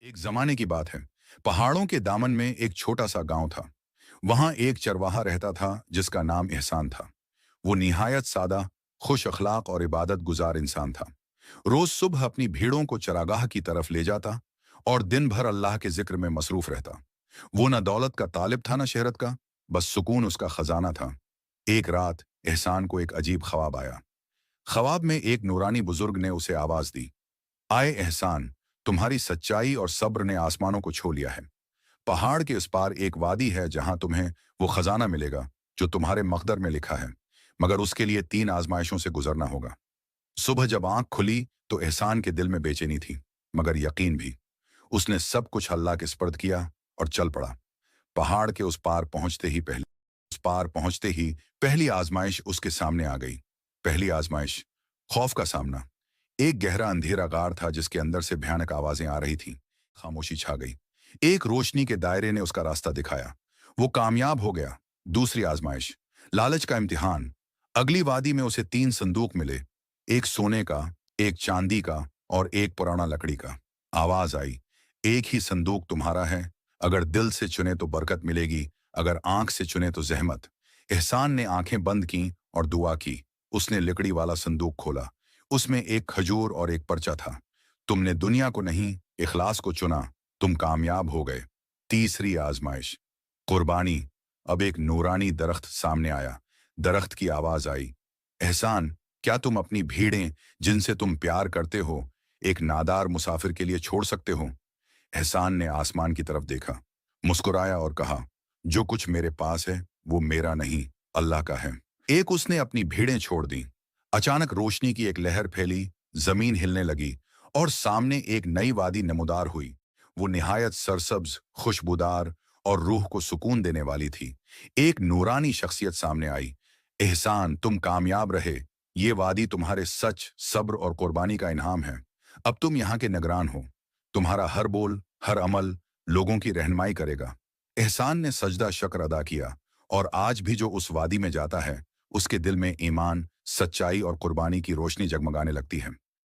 एक जमाने की बात है। पहाड़ों के दामन में एक छोटा सा गांव था। वहां एक चरवाहा रहता था जिसका नाम एहसान था। वो निहायत सादा, खुश अखलाक और इबादत गुजार इंसान था। रोज सुबह अपनी भीड़ों को चरागाह की तरफ ले जाता और दिन भर अल्लाह के जिक्र में मसरूफ रहता। वो न दौलत का तालिब था न शहरत का, बस सुकून उसका खजाना था। एक रात एहसान को एक अजीब ख्वाब आया। ख्वाब में एक नूरानी बुजुर्ग ने उसे आवाज दी, आए एहसान, तुम्हारी सच्चाई और सब्र ने आसमानों को छू लिया है। पहाड़ के उस पार एक वादी है जहां तुम्हें वो खजाना मिलेगा जो तुम्हारे मकदर में लिखा है, मगर उसके लिए 3 आजमाइशों से गुजरना होगा। सुबह जब आंख खुली तो एहसान के दिल में बेचैनी थी, मगर यकीन भी। उसने सब कुछ अल्लाह के स्पर्द किया और चल पड़ा। पहाड़ के उस पार पहुंचते ही पहली आजमाइश उसके सामने आ गई। पहली आजमाइश, खौफ का सामना। एक गहरा अंधेरा गार था जिसके अंदर से भयानक आवाजें आ रही थीं। खामोशी छा गई। एक रोशनी के दायरे ने उसका रास्ता दिखाया। वो कामयाब हो गया। दूसरी आजमाइश, लालच का इम्तिहान। अगली वादी में उसे 3 संदूक मिले, एक सोने का, एक चांदी का और एक पुराना लकड़ी का। आवाज आई, एक ही संदूक तुम्हारा है। अगर दिल से चुने तो बरकत मिलेगी, अगर आंख से चुने तो जहमत। एहसान ने आंखें बंद की और दुआ की। उसने लकड़ी वाला संदूक खोला। उसमें एक खजूर और एक पर्चा था। तुमने दुनिया को नहीं, इखलास को चुना, तुम कामयाब हो गए। तीसरी आजमाइश, कुर्बानी। अब एक नूरानी दरख्त सामने आया। दरख्त की आवाज आई, एहसान, क्या तुम अपनी भीड़ें जिनसे तुम प्यार करते हो एक नादार मुसाफिर के लिए छोड़ सकते हो? एहसान ने आसमान की तरफ देखा, मुस्कुराया और कहा, जो कुछ मेरे पास है वो मेरा नहीं, अल्लाह का है। एक उसने अपनी भीड़ें छोड़ दी। अचानक रोशनी की एक लहर फैली, जमीन हिलने लगी और सामने एक नई वादी नमूदार हुई। वो निहायत सरसब्ज, खुशबूदार और रूह को सुकून देने वाली थी। एक नूरानी शख्सियत सामने आई, एहसान, तुम कामयाब रहे। ये वादी तुम्हारे सच, सब्र और कुर्बानी का इनाम है। अब तुम यहाँ के निगरान हो। तुम्हारा हर बोल, हर अमल लोगों की रहनुमाई करेगा। एहसान ने सजदा शक्र अदा किया और आज भी जो उस वादी में जाता है उसके दिल में ईमान, सच्चाई और कुर्बानी की रोशनी जगमगाने लगती है।